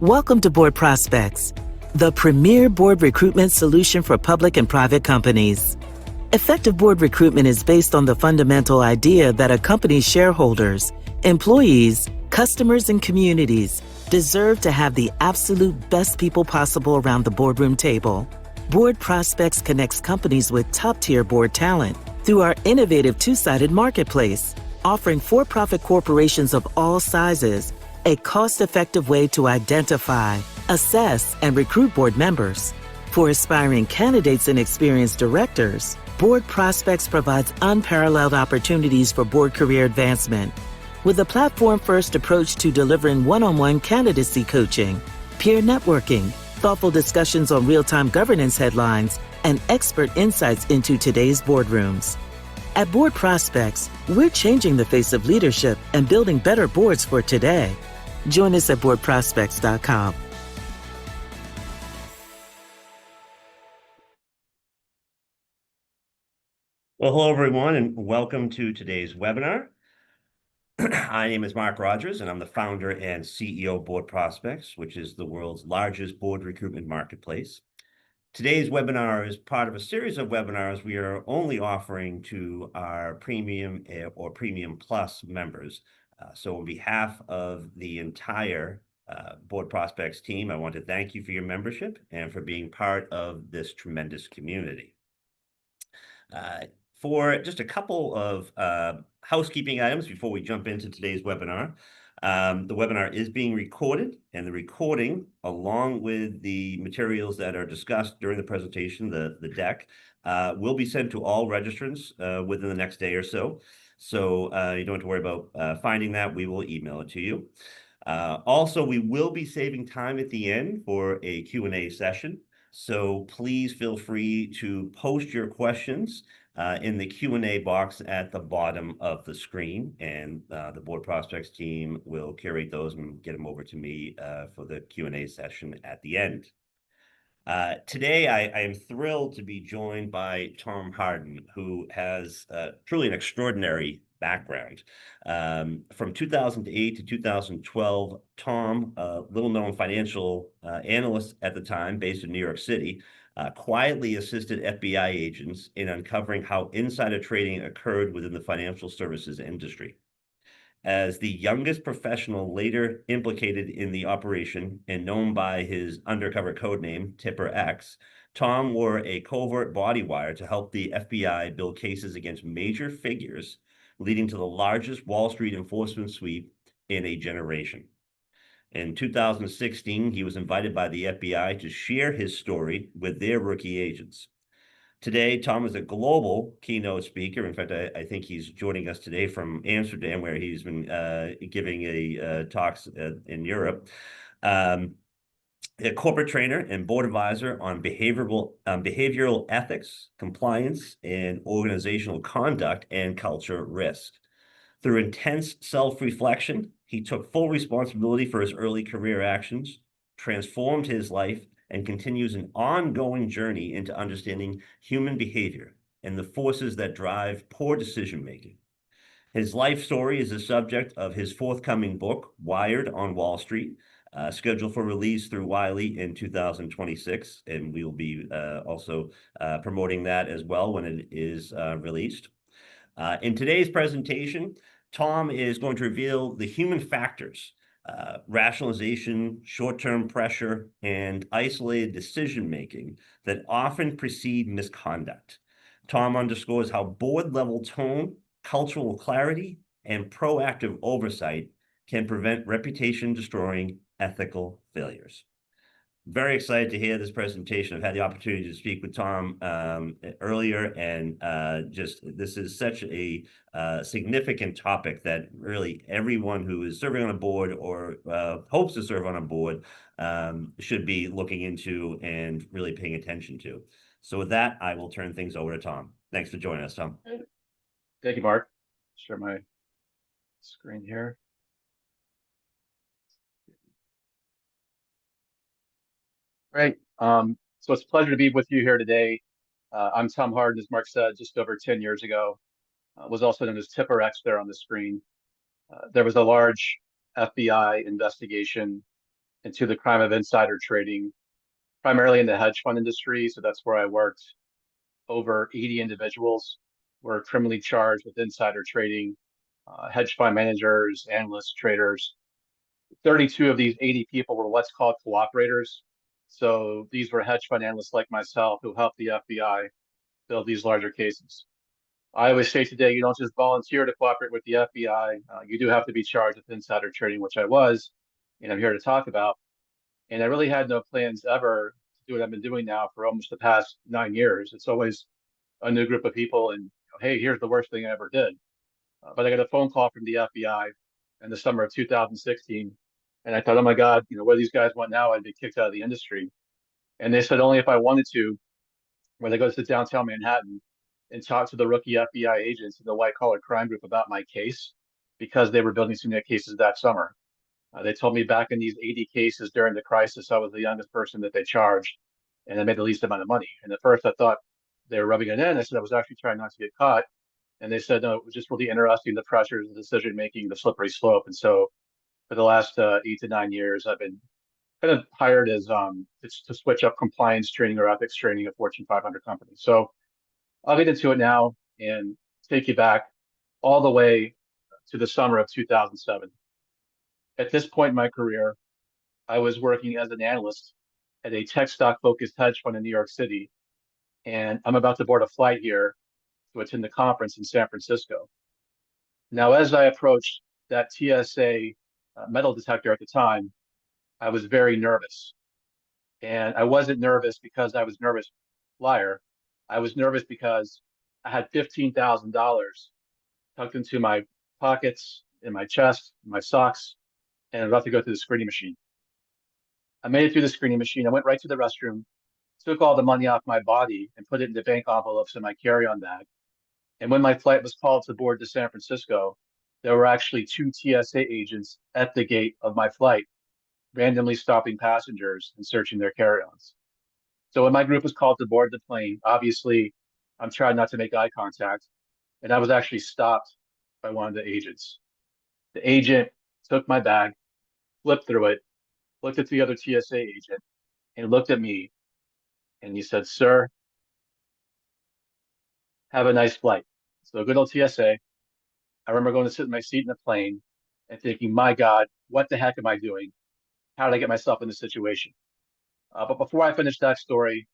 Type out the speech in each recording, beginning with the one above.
Welcome to Board Prospects, the premier board recruitment solution for public and private companies. Effective board recruitment is based on the fundamental idea that a company's shareholders, employees, customers, and communities deserve to have the absolute best people possible around the boardroom table. Board Prospects connects companies with top-tier board talent through our innovative two-sided marketplace, offering for-profit corporations of all sizes a cost-effective way to identify, assess, and recruit board members. For aspiring candidates and experienced directors, Board Prospects provides unparalleled opportunities for board career advancement. With a platform-first approach to delivering one-on-one candidacy coaching, peer networking, thoughtful discussions on real-time governance headlines, and expert insights into today's boardrooms. At Board Prospects, we're changing the face of leadership and building better boards for today. Join us at boardprospects.com. Well, hello, everyone, and welcome to today's webinar. My name is Mark Rogers, and I'm the founder and CEO of Board Prospects, which is the world's largest board recruitment marketplace. Today's webinar is part of a series of webinars we are only offering to our Premium or Premium Plus members. So on behalf of the entire Board Prospects team, I want to thank you for your membership and for being part of this tremendous community. For just a couple of housekeeping items before we jump into today's webinar. The webinar is being recorded, and the recording, along with the materials that are discussed during the presentation, the deck, will be sent to all registrants within the next day or so. So you don't have to worry about finding that. We will email it to you. Also, we will be saving time at the end for a Q&A session. So please feel free to post your questions in the Q&A box at the bottom of the screen, and the Board Prospects team will curate those and get them over to me for the Q&A session at the end. Today, I am thrilled to be joined by Tom Hardin, who has truly an extraordinary background. From 2008 to 2012, Tom, a little-known financial analyst at the time based in New York City, quietly assisted FBI agents in uncovering how insider trading occurred within the financial services industry. As the youngest professional later implicated in the operation and known by his undercover codename, Tipper X, Tom wore a covert body wire to help the FBI build cases against major figures, leading to the largest Wall Street enforcement sweep in a generation. In 2016, he was invited by the FBI to share his story with their rookie agents. Today, Tom is a global keynote speaker. In fact, I think he's joining us today from Amsterdam, where he's been giving talks in Europe. A corporate trainer and board advisor on behavioral ethics, compliance, and organizational conduct and culture risk. Through intense self-reflection, he took full responsibility for his early career actions, transformed his life, and continues an ongoing journey into understanding human behavior and the forces that drive poor decision-making. His life story is the subject of his forthcoming book, Wired on Wall Street, scheduled for release through Wiley in 2026, and we will be also promoting that as well when it is released. In today's presentation, Tom is going to reveal the human factors, rationalization, short-term pressure, and isolated decision-making that often precede misconduct. Tom underscores how board-level tone, cultural clarity, and proactive oversight can prevent reputation-destroying ethical failures. Very excited to hear this presentation. I've had the opportunity to speak with Tom earlier, and this is such a significant topic that really everyone who is serving on a board or hopes to serve on a board should be looking into and really paying attention to. So with that, I will turn things over to Tom. Thanks for joining us, Tom. Thank you, Mark. Share my screen here. Great. So it's a pleasure to be with you here today. I'm Tom Hardin, as Mark said, just over 10 years ago. Was also known as Tipper X there on the screen. There was a large FBI investigation into the crime of insider trading, primarily in the hedge fund industry. So that's where I worked. Over 80 individuals were criminally charged with insider trading, hedge fund managers, analysts, traders. 32 of these 80 people were what's called cooperators. So these were hedge fund analysts like myself who helped the FBI build these larger cases. I always say today, you don't just volunteer to cooperate with the FBI. You do have to be charged with insider trading, which I was, and I'm here to talk about. And I really had no plans ever to do what I've been doing now for almost the past 9 years. It's always a new group of people, and hey, here's the worst thing I ever did. But I got a phone call from the FBI in the summer of 2016, and I thought, oh my God, what do these guys want now? I'd be kicked out of the industry. And they said only if I wanted to, where they go to downtown Manhattan and talk to the rookie FBI agents in the white collar crime group about my case, because they were building some new cases that summer. They told me back in these 80 cases during the crisis, I was the youngest person that they charged, and I made the least amount of money. And at first I thought they were rubbing it in. I said I was actually trying not to get caught. And they said, no, it was just really interesting, the pressures, the decision making, the slippery slope. And so for the last 8 to 9 years, I've been kind of hired as to switch up compliance training or ethics training at Fortune 500 companies. So I'll get into it now and take you back all the way to the summer of 2007. At this point in my career, I was working as an analyst at a tech stock focused hedge fund in New York City. And I'm about to board a flight here to attend the conference in San Francisco. Now, as I approached that TSA metal detector at the time, I was very nervous. And I wasn't nervous because I was nervous flyer. I was nervous because I had $15,000 tucked into my pockets, in my chest, in my socks, and I'm about to go through the screening machine. I made it through the screening machine. I went right to the restroom, took all the money off my body and put it into bank envelopes in my carry-on bag. And when my flight was called to board to San Francisco, there were actually two TSA agents at the gate of my flight, randomly stopping passengers and searching their carry-ons. So when my group was called to board the plane, obviously I'm trying not to make eye contact, and I was actually stopped by one of the agents. The agent took my bag, flipped through it, looked at the other TSA agent, and looked at me, and he said, "Sir, have a nice flight." So good old TSA. I remember going to sit in my seat in the plane and thinking, my God, what the heck am I doing? How did I get myself in this situation? But before I finished that story,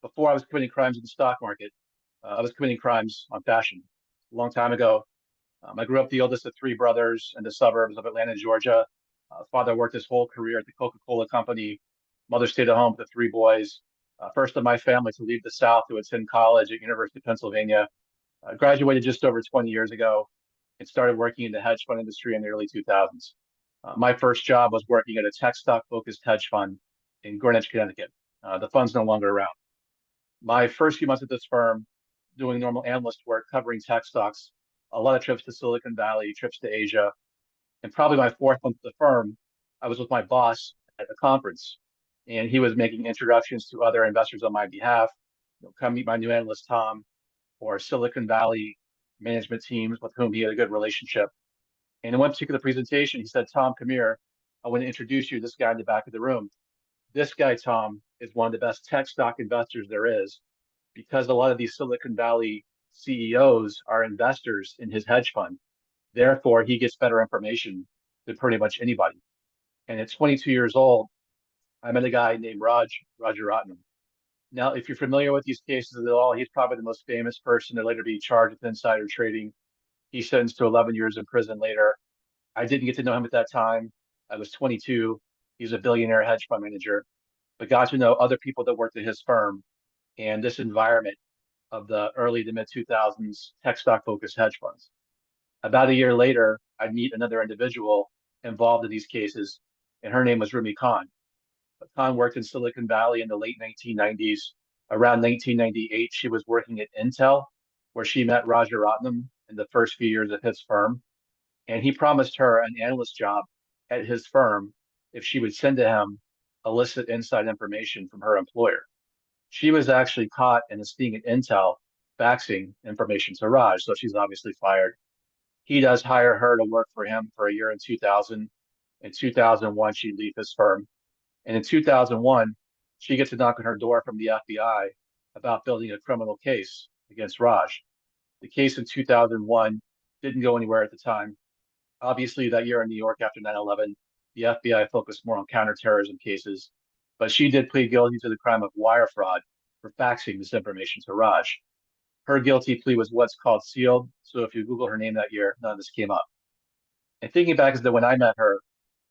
before I was committing crimes in the stock market, I was committing crimes on fashion. A long time ago, I grew up the oldest of three brothers in the suburbs of Atlanta, Georgia. Father worked his whole career at the Coca-Cola company. Mother stayed at home with the three boys. First of my family to leave the South to attend college at University of Pennsylvania. Graduated just over 20 years ago and started working in the hedge fund industry in the early 2000s. My first job was working at a tech stock focused hedge fund in Greenwich, Connecticut. The fund's no longer around. My first few months at this firm, doing normal analyst work, covering tech stocks, a lot of trips to Silicon Valley, trips to Asia, and probably my fourth month at the firm, I was with my boss at a conference, and he was making introductions to other investors on my behalf. Come meet my new analyst, Tom, or Silicon Valley management teams with whom he had a good relationship. And in one particular presentation, he said, "Tom, come here. I want to introduce you to this guy in the back of the room. This guy, Tom, is one of the best tech stock investors there is, because a lot of these Silicon Valley CEOs are investors in his hedge fund. Therefore, he gets better information than pretty much anybody." And at 22 years old, I met a guy named Roger Rotnam. Now, if you're familiar with these cases at all, he's probably the most famous person to later be charged with insider trading. He's sentenced to 11 years in prison later. I didn't get to know him at that time. I was 22. He's a billionaire hedge fund manager, but got to know other people that worked at his firm and this environment of the early to mid 2000s tech stock focused hedge funds. About a year later, I meet another individual involved in these cases, and her name was Rumi Khan. Khan worked in Silicon Valley in the late 1990s. Around 1998, she was working at Intel, where she met Roger Rotnam in the first few years of his firm. And he promised her an analyst job at his firm if she would send to him illicit inside information from her employer. She was actually caught in a sting at Intel faxing information to Raj, so she's obviously fired. He does hire her to work for him for a year in 2000. In 2001, she'd leave his firm. And in 2001, she gets a knock on her door from the FBI about building a criminal case against Raj. The case in 2001 didn't go anywhere at the time. Obviously, that year in New York after 9/11, the FBI focused more on counterterrorism cases, but she did plead guilty to the crime of wire fraud for faxing this information to Raj. Her guilty plea was what's called sealed, so if you Google her name that year, none of this came up. And thinking back as to when I met her,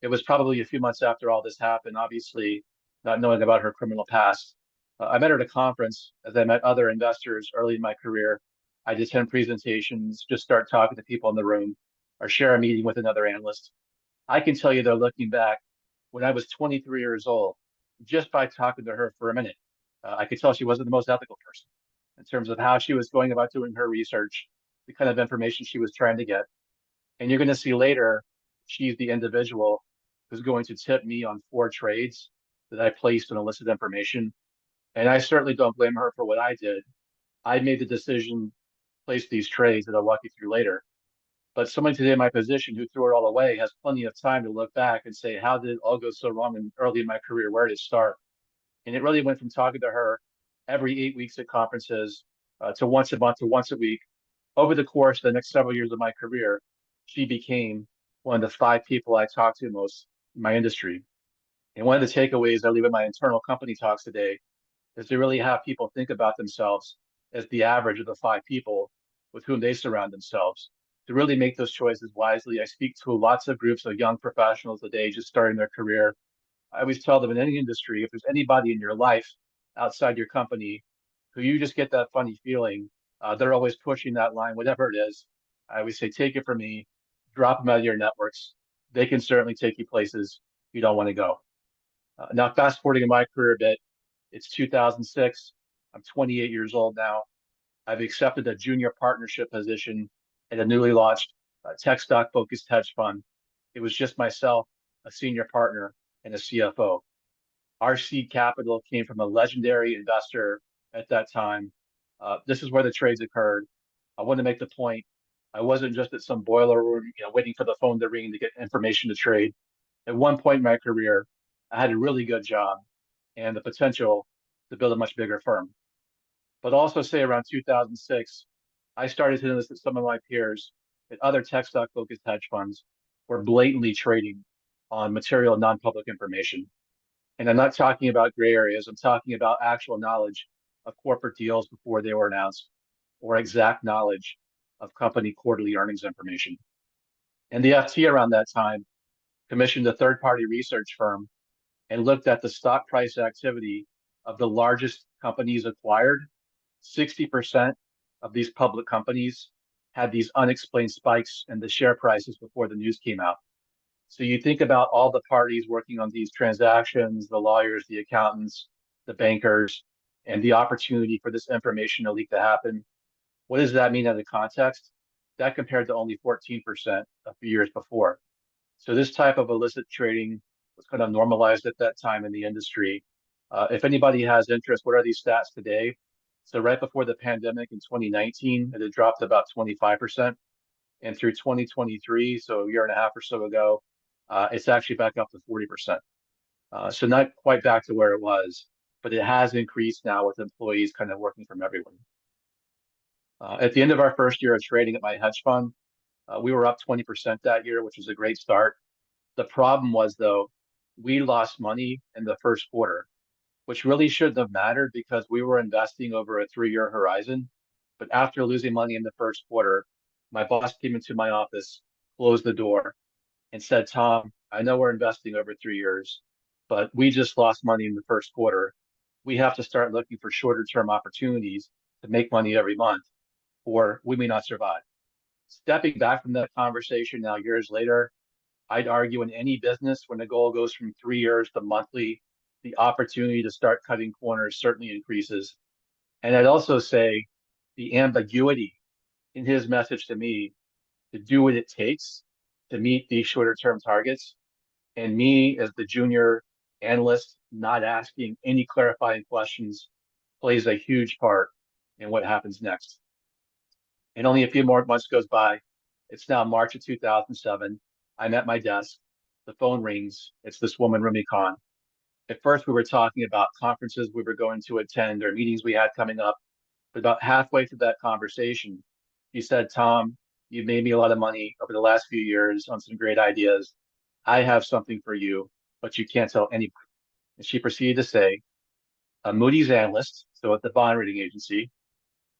it was probably a few months after all this happened, obviously not knowing about her criminal past. I met her at a conference as I met other investors early in my career. I'd attend presentations, just start talking to people in the room, or share a meeting with another analyst. I can tell you, though, looking back, when I was 23 years old, just by talking to her for a minute, I could tell she wasn't the most ethical person in terms of how she was going about doing her research, the kind of information she was trying to get. And you're going to see later, she's the individual who's going to tip me on 4 trades that I placed in illicit information. And I certainly don't blame her for what I did. I made the decision, place these trades that I'll walk you through later. But someone today in my position who threw it all away has plenty of time to look back and say, how did it all go so wrong early in my career? Where did it start? And it really went from talking to her every 8 weeks at conferences to once a month to once a week. Over the course of the next several years of my career, she became one of the 5 people I talk to most in my industry. And one of the takeaways I leave in my internal company talks today is to really have people think about themselves as the average of the 5 people with whom they surround themselves to really make those choices wisely. I speak to lots of groups of young professionals today just starting their career. I always tell them in any industry, if there's anybody in your life outside your company who you just get that funny feeling, they're always pushing that line, whatever it is. I always say, take it from me, drop them out of your networks. They can certainly take you places you don't want to go. Now, fast forwarding in my career a bit, it's 2006. I'm 28 years old now. I've accepted a junior partnership position at a newly launched tech stock focused hedge fund. It was just myself, a senior partner, and a CFO. Our seed capital came from a legendary investor at that time. This is where the trades occurred. I want to make the point. I wasn't just at some boiler room, waiting for the phone to ring to get information to trade. At one point in my career, I had a really good job and the potential to build a much bigger firm. But also say around 2006, I started to notice that some of my peers at other tech stock focused hedge funds were blatantly trading on material non-public information. And I'm not talking about gray areas. I'm talking about actual knowledge of corporate deals before they were announced or exact knowledge of company quarterly earnings information. And the FT around that time commissioned a third-party research firm and looked at the stock price activity of the largest companies acquired. 60% of these public companies had these unexplained spikes in the share prices before the news came out. So you think about all the parties working on these transactions, the lawyers, the accountants, the bankers, and the opportunity for this information to leak to happen. What does that mean in the context? That compared to only 14% a few years before. So this type of illicit trading was kind of normalized at that time in the industry. If anybody has interest, what are these stats today? So right before the pandemic in 2019, it had dropped about 25%. And through 2023, so a year and a half or so ago, it's actually back up to 40%. So not quite back to where it was, but it has increased now with employees kind of working from everywhere. At the end of our first year of trading at my hedge fund, we were up 20% that year, which was a great start. The problem was, though, we lost money in the first quarter, which really shouldn't have mattered because we were investing over a 3-year horizon. But after losing money in the first quarter, my boss came into my office, closed the door, and said, Tom, I know we're investing over 3 years, but we just lost money in the first quarter. We have to start looking for shorter term opportunities to make money every month, or we may not survive. Stepping back from that conversation now, years later, I'd argue in any business when the goal goes from 3 years to monthly, the opportunity to start cutting corners certainly increases. And I'd also say the ambiguity in his message to me to do what it takes to meet these shorter term targets, and me as the junior analyst not asking any clarifying questions plays a huge part in what happens next. And only a few more months goes by. It's now March of 2007. I'm at my desk. The phone rings. It's this woman, Rumi Khan. At first, we were talking about conferences we were going to attend or meetings we had coming up. But about halfway through that conversation, she said, Tom, you've made me a lot of money over the last few years on some great ideas. I have something for you, but you can't tell anybody. And she proceeded to say, a Moody's analyst, so at the bond rating agency,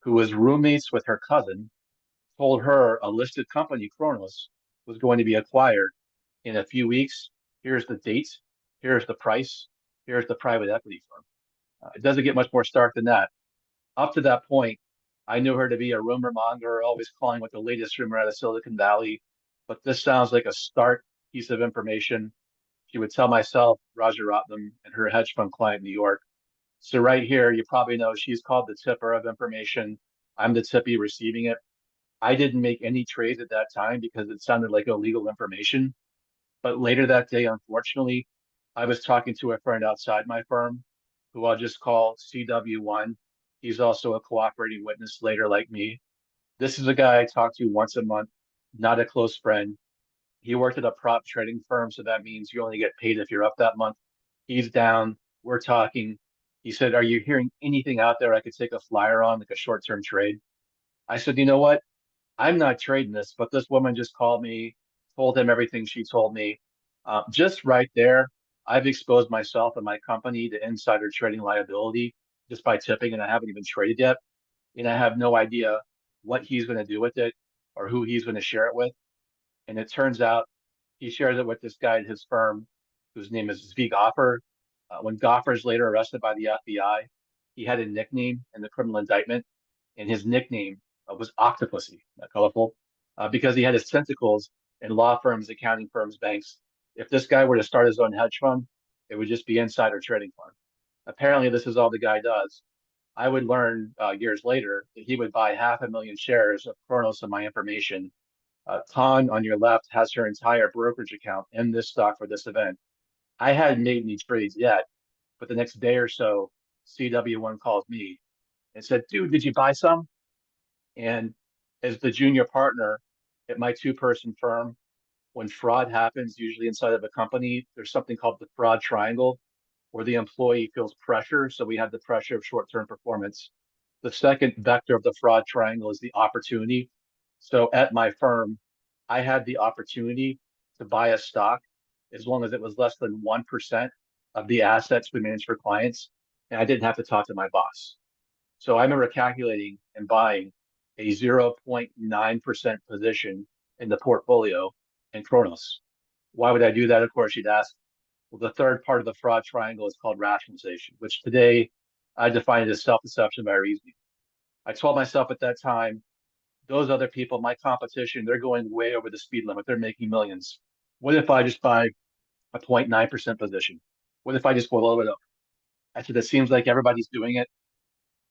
who was roommates with her cousin, told her a listed company, Kronos, was going to be acquired in a few weeks. Here's the date. Here's the price. Here's the private equity firm. It doesn't get much more stark than that. Up to that point, I knew her to be a rumor monger, always calling with the latest rumor out of Silicon Valley. But this sounds like a stark piece of information. She would tell myself, Roger Rotnam, and her hedge fund client in New York. So right here, you probably know she's called the tipper of information. I'm the tippy receiving it. I didn't make any trades at that time because it sounded like illegal information. But later that day, unfortunately, I was talking to a friend outside my firm who I'll just call CW1. He's also a cooperating witness later, like me. This is a guy I talk to once a month, not a close friend. He worked at a prop trading firm, so that means you only get paid if you're up that month. He's down. We're talking. He said, are you hearing anything out there I could take a flyer on, like a short-term trade? I said, you know what? I'm not trading this, but this woman just called me, told him everything she told me. Just right there, I've exposed myself and my company to insider trading liability just by tipping, and I haven't even traded yet. And I have no idea what he's going to do with it or who he's going to share it with. And it turns out he shares it with this guy at his firm, whose name is Zvi Goffer. When Goffer is later arrested by the FBI, he had a nickname in the criminal indictment, and his nickname was Octopussy, not colorful, because he had his tentacles in law firms, accounting firms, banks. If this guy were to start his own hedge fund, it would just be insider trading fund. Apparently, this is all the guy does. I would learn years later that he would buy 500,000 shares of Kronos and my information. Tan on your left has her entire brokerage account in this stock for this event. I hadn't made any trades yet, but the next day or so, CW1 calls me and said, dude, did you buy some? And as the junior partner at my two-person firm, when fraud happens, usually inside of a company, there's something called the fraud triangle, where the employee feels pressure. So we have the pressure of short-term performance. The second vector of the fraud triangle is the opportunity. So at my firm, I had the opportunity to buy a stock as long as it was less than 1% of the assets we manage for clients. And I didn't have to talk to my boss. So I remember calculating and buying a 0.9% position in the portfolio in Kronos. Why would I do that? Of course, you'd ask. Well, the third part of the fraud triangle is called rationalization, which today I define it as self-deception by reasoning. I told myself at that time, those other people, my competition, they're going way over the speed limit. They're making millions. What if I just buy a 0.9% position? What if I just go a little bit up? I said, it seems like everybody's doing it.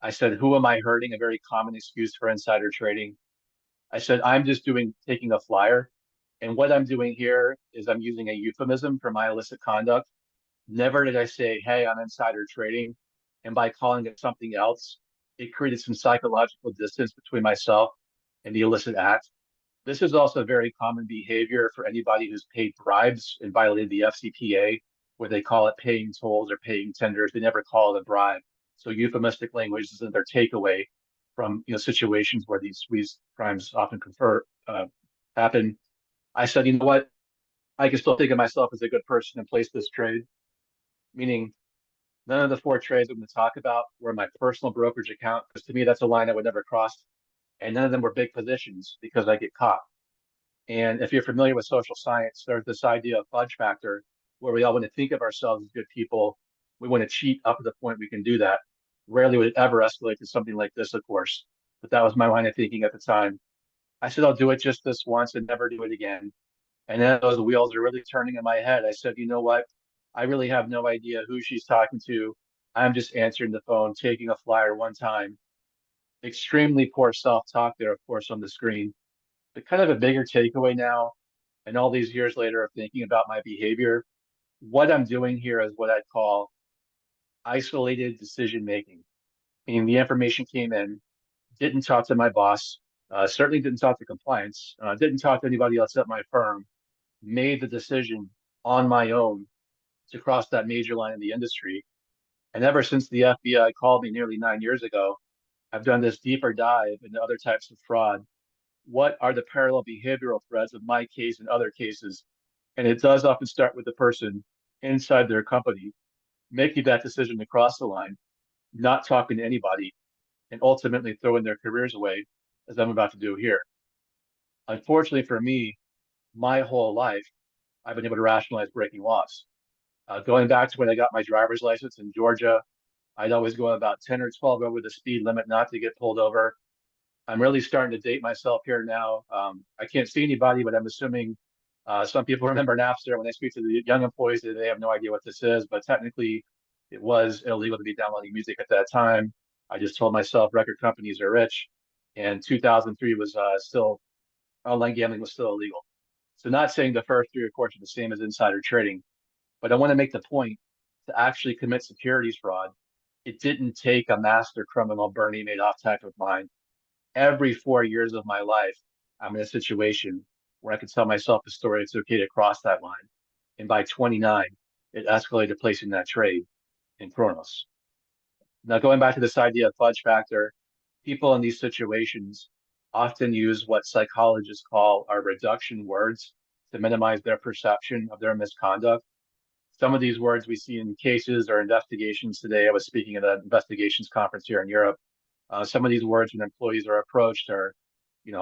I said, who am I hurting? A very common excuse for insider trading. I said, I'm just taking a flyer. And what I'm doing here is I'm using a euphemism for my illicit conduct. Never did I say, hey, I'm insider trading. And by calling it something else, it created some psychological distance between myself and the illicit act. This is also very common behavior for anybody who's paid bribes and violated the FCPA, where they call it paying tolls or paying tenders. They never call it a bribe. So euphemistic language isn't their takeaway from situations where these crimes often happen. I said, you know what? I can still think of myself as a good person and place this trade, meaning none of the four trades I'm going to talk about were my personal brokerage account, because to me, that's a line I would never cross. And none of them were big positions because I get caught. And if you're familiar with social science, there's this idea of fudge factor where we all want to think of ourselves as good people. We want to cheat up to the point we can do that. Rarely would it ever escalate to something like this, of course. But that was my line of thinking at the time. I said, I'll do it just this once and never do it again. And then those wheels are really turning in my head. I said, you know what? I really have no idea who she's talking to. I'm just answering the phone, taking a flyer one time. Extremely poor self-talk there, of course, on the screen. But kind of a bigger takeaway now, and all these years later of thinking about my behavior, what I'm doing here is what I'd call isolated decision making. Meaning the information came in, didn't talk to my boss, certainly didn't talk to compliance, didn't talk to anybody else at my firm, made the decision on my own to cross that major line in the industry. And ever since the FBI called me nearly 9 years ago, I've done this deeper dive into other types of fraud. What are the parallel behavioral threads of my case and other cases? And it does often start with the person inside their company making that decision to cross the line, not talking to anybody, and ultimately throwing their careers away, as I'm about to do here. Unfortunately for me, my whole life, I've been able to rationalize breaking laws. Going back to when I got my driver's license in Georgia, I'd always go about 10 or 12 over the speed limit not to get pulled over. I'm really starting to date myself here now. I can't see anybody, but I'm assuming some people remember Napster. When I speak to the young employees, they have no idea what this is, but technically it was illegal to be downloading music at that time. I just told myself record companies are rich, and 2003 was still, online gambling was still illegal. So not saying the first three, of course, are the same as insider trading, but I want to make the point to actually commit securities fraud. It didn't take a master criminal Bernie Madoff type of mind. Every 4 years of my life, I'm in a situation where I could tell myself the story it's okay to cross that line. And by 29, it escalated to placing that trade in Kronos. Now, going back to this idea of fudge factor, people in these situations often use what psychologists call our reduction words to minimize their perception of their misconduct. Some of these words we see in cases or investigations today. I was speaking at an investigations conference here in Europe. Some of these words when employees are approached are,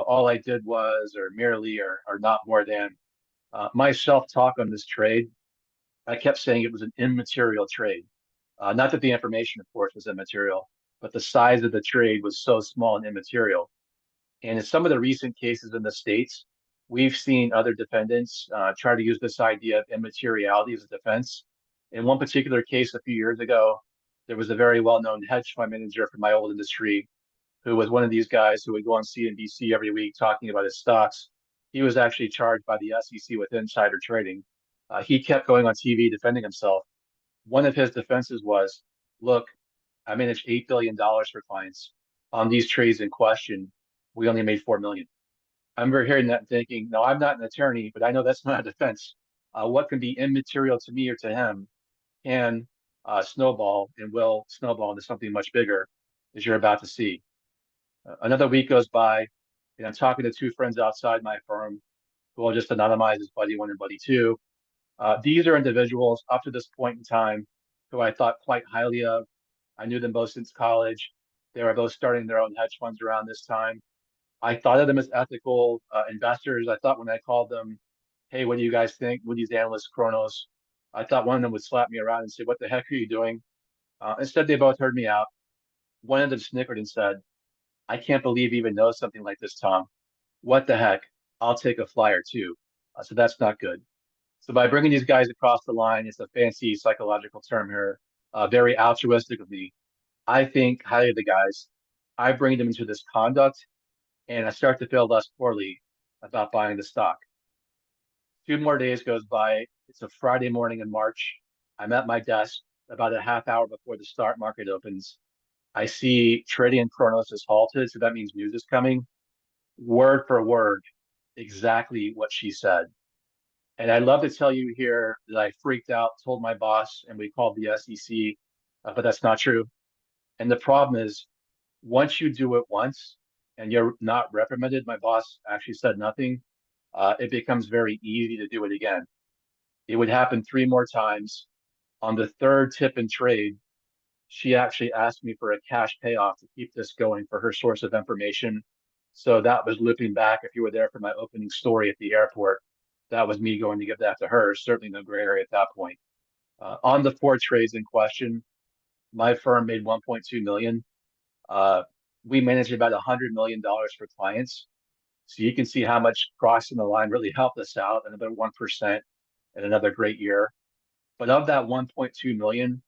all I did was, or merely, or not more than. My self-talk on this trade, I kept saying it was an immaterial trade. Not that the information, of course, was immaterial, but the size of the trade was so small and immaterial. And in some of the recent cases in the States, we've seen other defendants try to use this idea of immateriality as a defense. In one particular case a few years ago, there was a very well-known hedge fund manager from my old industry who was one of these guys who would go on CNBC every week talking about his stocks. He was actually charged by the SEC with insider trading. He kept going on TV defending himself. One of his defenses was, look, I managed $8 billion for clients. On these trades in question, we only made 4 million. I remember hearing that and thinking, no, I'm not an attorney, but I know that's not a defense. What can be immaterial to me or to him can snowball and will snowball into something much bigger, as you're about to see. Another week goes by, and I'm talking to two friends outside my firm who I'll just anonymize as buddy one and buddy two. These are individuals up to this point in time who I thought quite highly of. I knew them both since college. They were both starting their own hedge funds around this time. I thought of them as ethical investors. I thought when I called them, hey, what do you guys think? Moody's analyst Kronos. I thought one of them would slap me around and say, what the heck are you doing? Instead, they both heard me out. One of them snickered and said, I can't believe you even know something like this, Tom. What the heck? I'll take a flyer too. So that's not good. So by bringing these guys across the line, it's a fancy psychological term here, very altruistic of me. I think highly of the guys. I bring them into this conduct, and I start to feel less poorly about buying the stock. 2 more days goes by. It's a Friday morning in March. I'm at my desk about a half hour before the stock market opens. I see trading in Kronos is halted, so that means news is coming. Word for word, exactly what she said. And I'd love to tell you here that I freaked out, told my boss, and we called the SEC, but that's not true. And the problem is, once you do it once and you're not reprimanded, my boss actually said nothing, it becomes very easy to do it again. It would happen 3 more times. On the third tip and trade, she actually asked me for a cash payoff to keep this going for her source of information. So that was looping back. If you were there for my opening story at the airport, that was me going to give that to her. Certainly no gray area at that point. On the 4 trades in question, my firm made 1.2 million. We managed about $100 million for clients. So you can see how much crossing the line really helped us out, another 1% and another great year. But of that 1.2 million,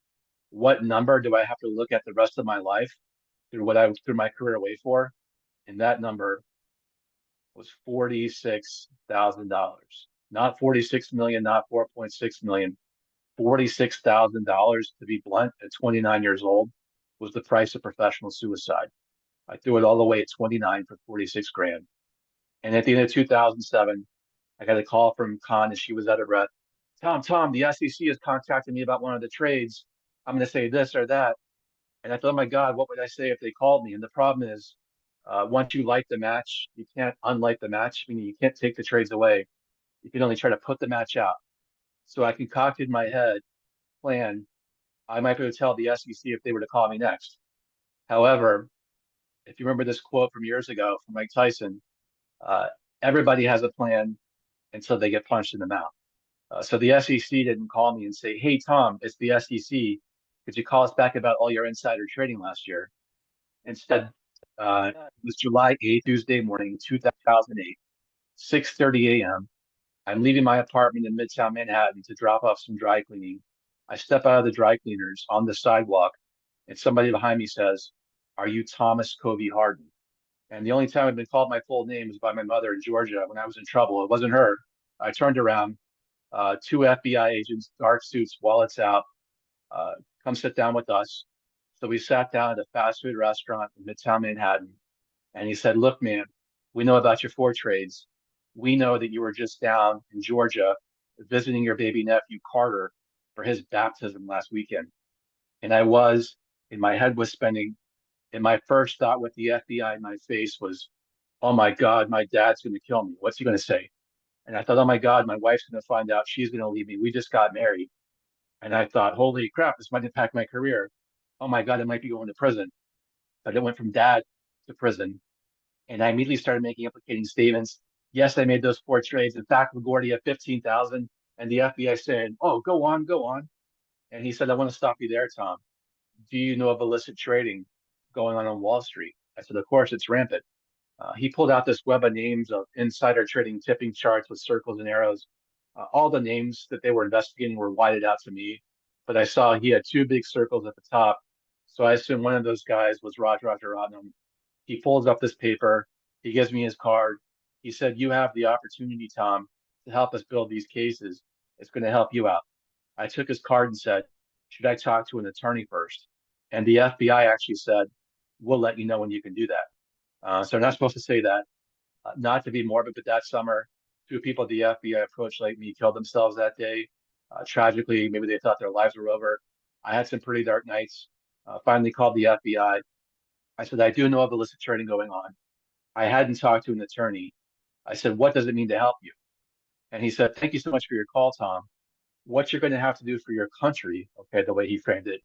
what number do I have to look at the rest of my life through my career away for? And that number was $46,000. Not 46 million, not 4.6 million. $46,000, to be blunt, at 29 years old was the price of professional suicide. I threw it all away at 29 for 46 grand. And at the end of 2007, I got a call from Khan, and she was out of breath, Tom, the SEC has contacted me about one of the trades. I'm going to say this or that. And I thought, oh my God, what would I say if they called me? And the problem is, once you like the match, you can't unlike the match, meaning you can't take the trades away. You can only try to put the match out. So I concocted in my head plan. I might be able to tell the SEC if they were to call me next. However, if you remember this quote from years ago from Mike Tyson, uh, everybody has a plan until they get punched in the mouth. So the SEC didn't call me and say, "Hey Tom, it's the SEC. Could you call us back about all your insider trading last year?" Instead, it was July 8th, Tuesday morning, 2008, 6:30 a.m. I'm leaving my apartment in Midtown Manhattan to drop off some dry cleaning. I step out of the dry cleaners on the sidewalk, and somebody behind me says, "Are you Thomas Covey Hardin?" And the only time I've been called my full name was by my mother in Georgia when I was in trouble. It wasn't her. I turned around, two FBI agents, dark suits, wallets out, uh, come sit down with us. So we sat down at a fast food restaurant in Midtown Manhattan. And he said, "Look, man, we know about your four trades. We know that you were just down in Georgia visiting your baby nephew, Carter, for his baptism last weekend." And I was, and my head was spinning. And my first thought with the FBI in my face was, "Oh my God, my dad's going to kill me. What's he going to say?" And I thought, "Oh my God, my wife's going to find out. She's going to leave me. We just got married." And I thought, "Holy crap, this might impact my career. Oh my God, I might be going to prison." But it went from dad to prison. And I immediately started making implicating statements. Yes, I made those four trades. In fact, LaGuardia at 15,000. And the FBI said, "Oh, go on, go on." And he said, "I want to stop you there, Tom. Do you know of illicit trading going on Wall Street?" I said, "Of course, it's rampant." He pulled out this web of names of insider trading tipping charts with circles and arrows. All the names that they were investigating were whited out to me, but I saw he had two big circles at the top. So I assumed one of those guys was Rajaratnam. He pulls up this paper. He gives me his card. He said, "You have the opportunity, Tom, to help us build these cases. It's going to help you out." I took his card and said, "Should I talk to an attorney first?" And the FBI actually said, "We'll let you know when you can do that." So I'm not supposed to say that. Not to be morbid, but that summer, two people at the FBI approached like me killed themselves that day. Tragically, maybe they thought their lives were over. I had some pretty dark nights. Finally called the FBI. I said, "I do know of illicit trading going on. I hadn't talked to an attorney." I said, "What does it mean to help you?" And he said, "Thank you so much for your call, Tom. What you're going to have to do for your country," okay, the way he framed it,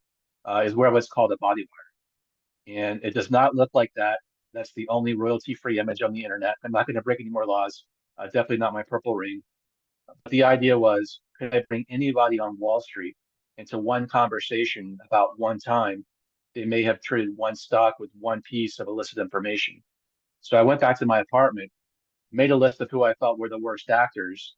is wear what's called a body wire. And it does not look like that. That's the only royalty-free image on the internet. I'm not going to break any more laws. Definitely not my purple ring. But the idea was, could I bring anybody on Wall Street into one conversation about one time they may have traded one stock with one piece of illicit information? So I went back to my apartment, made a list of who I felt were the worst actors,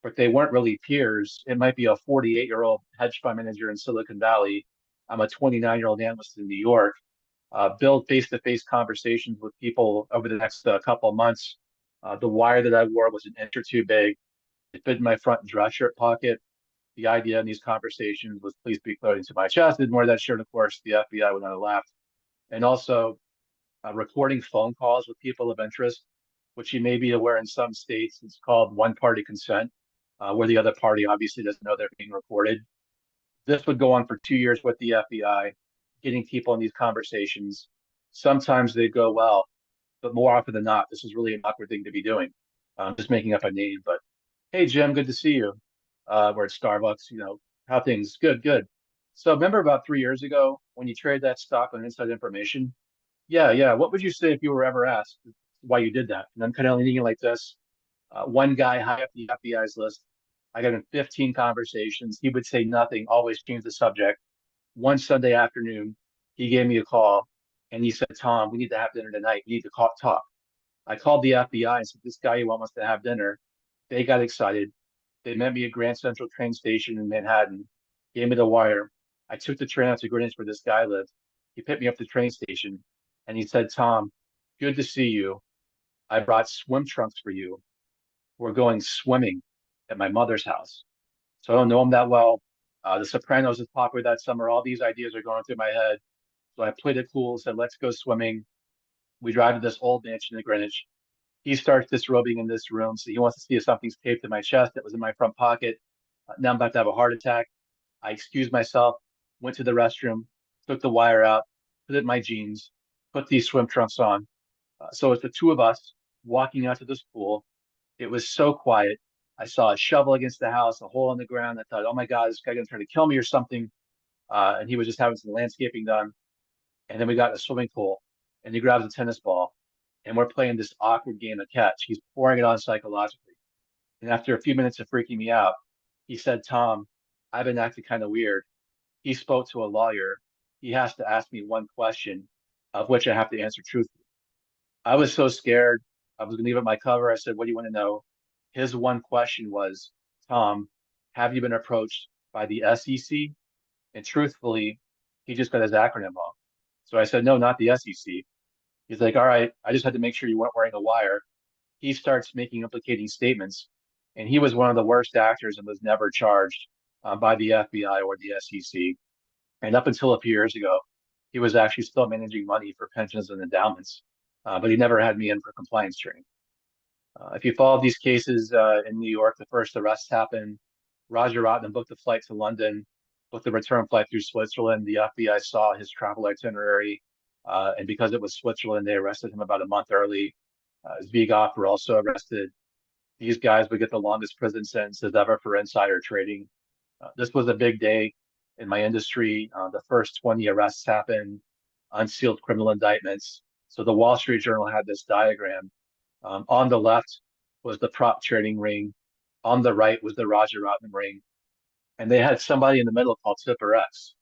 but they weren't really peers. It might be a 48-year-old hedge fund manager in Silicon Valley. I'm a 29-year-old analyst in New York. Build face-to-face conversations with people over the next couple of months. The wire that I wore was an inch or two big. It fit in my front dress shirt pocket. The idea in these conversations was, please speak clearly to my chest. Didn't wear that shirt, of course. The FBI would not have laughed. And also recording phone calls with people of interest, which you may be aware in some states, it's called one-party consent, where the other party obviously doesn't know they're being recorded. This would go on for 2 years with the FBI, getting people in these conversations. Sometimes they go well, but more often than not, this is really an awkward thing to be doing. Just making up a name, but "Hey Jim, good to see you." We're at Starbucks, how things? Good, good. So remember about 3 years ago when you traded that stock on inside information? Yeah, yeah. What would you say if you were ever asked why you did that? And I'm kind of leaning like this. One guy high up the FBI's list, I got in 15 conversations. He would say nothing, always change the subject. One Sunday afternoon, he gave me a call and he said, "Tom, we need to have dinner tonight. We need to talk." I called the FBI and said, "This guy you want us to have dinner." They got excited. They met me at Grand Central train station in Manhattan, gave me the wire. I took the train out to Greenwich where this guy lived. He picked me up at the train station and he said, "Tom, good to see you. I brought swim trunks for you. We're going swimming at my mother's house." So I don't know him that well. The Sopranos is popular that summer. All these ideas are going through my head. So I played it cool, said, "Let's go swimming." We drive to this old mansion in Greenwich. He starts disrobing in this room. So he wants to see if something's taped to my chest that was in my front pocket. Now I'm about to have a heart attack. I excused myself, went to the restroom, took the wire out, put it in my jeans, put these swim trunks on. So it's the two of us walking out to this pool. It was so quiet. I saw a shovel against the house, a hole in the ground. I thought, oh my God, this guy gonna try to kill me or something. And he was just having some landscaping done. And then we got in a swimming pool, and he grabs a tennis ball, and we're playing this awkward game of catch. He's pouring it on psychologically. And after a few minutes of freaking me out, he said, Tom, I've been acting kind of weird. He spoke to a lawyer. He has to ask me one question, of which I have to answer truthfully. I was so scared. I was going to leave it my cover. I said, what do you want to know? His one question was, Tom, have you been approached by the SEC? And truthfully, he just got his acronym wrong. So I said, no, not the SEC. He's like, all right, I just had to make sure you weren't wearing a wire. He starts making implicating statements. And he was one of the worst actors and was never charged by the FBI or the SEC. And up until a few years ago, he was actually still managing money for pensions and endowments, but he never had me in for compliance training. If you follow these cases in New York, the first arrests happened. Roger Rotman booked a flight to London, booked the return flight through Switzerland. The FBI saw his travel itinerary, and because it was Switzerland, they arrested him about a month early. Zvigoff were also arrested. These guys would get the longest prison sentences ever for insider trading. This was a big day in my industry. The first 20 arrests happened, unsealed criminal indictments. So the Wall Street Journal had this diagram. On the left was the prop trading ring. On the right was the Roger Rotman ring. And they had somebody in the middle called Tipper X.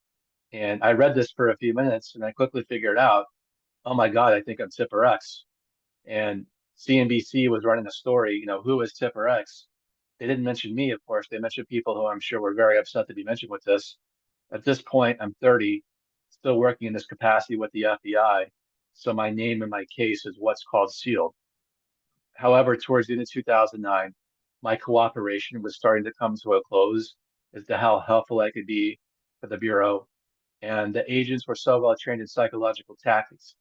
And I read this for a few minutes and I quickly figured out, oh my God, I think I'm Tipper X. And CNBC was running a story, who is Tipper X? They didn't mention me, of course. They mentioned people who I'm sure were very upset to be mentioned with this. At this point, I'm 30, still working in this capacity with the FBI. So my name in my case is what's called sealed. However, towards the end of 2009, my cooperation was starting to come to a close as to how helpful I could be for the Bureau. And the agents were so well trained in psychological tactics.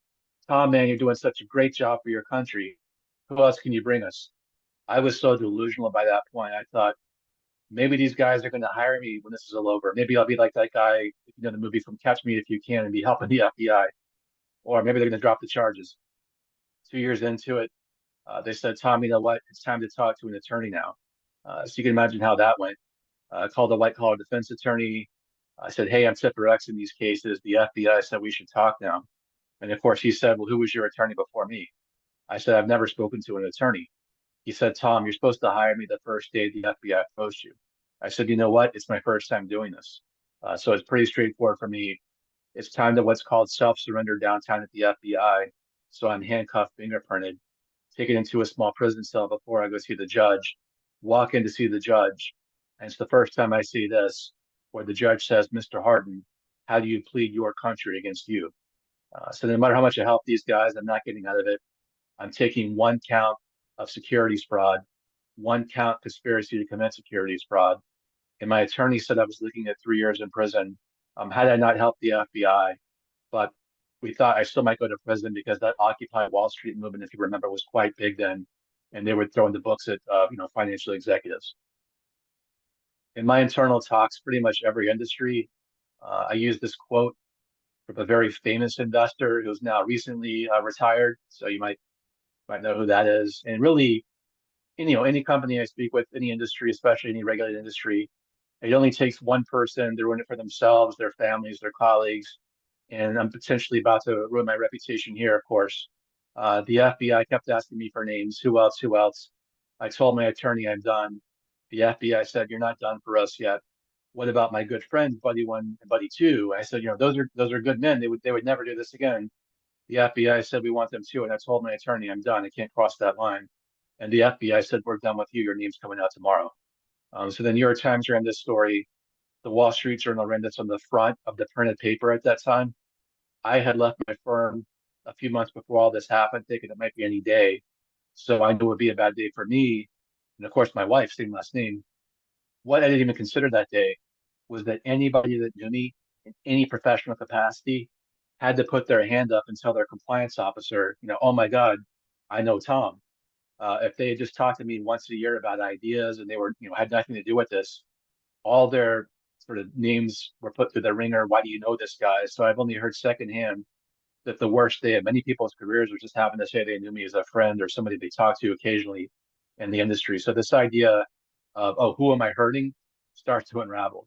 Tom, man, you're doing such a great job for your country. Who else can you bring us? I was so delusional by that point. I thought maybe these guys are going to hire me when this is all over. Maybe I'll be like that guy, the movie from Catch Me If You Can, and be helping the FBI. Or maybe they're going to drop the charges. 2 years into it, they said, Tom, you know what? It's time to talk to an attorney now. So you can imagine how that went. I called a white collar defense attorney. I said, hey, I'm Tipper X in these cases. The FBI said we should talk now. And of course, he said, well, who was your attorney before me? I said, I've never spoken to an attorney. He said, Tom, you're supposed to hire me the first day the FBI approached you. I said, you know what? It's my first time doing this. So it's pretty straightforward for me. It's time to what's called self-surrender downtown at the FBI. So I'm handcuffed, fingerprinted, taken into a small prison cell before I go see the judge, walk in to see the judge. And it's the first time I see this, where the judge says, Mr. Hardin, how do you plead your country against you? So no matter how much I help these guys, I'm not getting out of it. I'm taking one count of securities fraud, one count conspiracy to commit securities fraud. And my attorney said I was looking at 3 years in prison. Had I not helped the FBI, but we thought I still might go to prison because that Occupy Wall Street movement, if you remember, was quite big then, and they were throwing the books at financial executives. In my internal talks, pretty much every industry, I use this quote from a very famous investor who's now recently retired. So you might know who that is. And really, any company I speak with, any industry, especially any regulated industry, it only takes one person. They're doing it for themselves, their families, their colleagues. And I'm potentially about to ruin my reputation here, of course. The FBI kept asking me for names. Who else? Who else? I told my attorney I'm done. The FBI said, you're not done for us yet. What about my good friends, Buddy 1 and Buddy 2? I said, those are good men. They would never do this again. The FBI said, we want them too. And I told my attorney, I'm done. I can't cross that line. And the FBI said, we're done with you. Your name's coming out tomorrow. So the New York Times ran this story. The Wall Street Journal ran this on the front of the printed paper at that time. I had left my firm a few months before all this happened, thinking it might be any day. So I knew it would be a bad day for me. And of course, my wife, same last name. What I didn't even consider that day was that anybody that knew me in any professional capacity had to put their hand up and tell their compliance officer, oh my God, I know Tom. If they had just talked to me once a year about ideas and they were, had nothing to do with this, all their sort of names were put through the ringer. Why do you know this guy? So I've only heard secondhand that the worst day of many people's careers was just having to say they knew me as a friend or somebody they talked to occasionally in the industry. So this idea of, oh, who am I hurting, starts to unravel.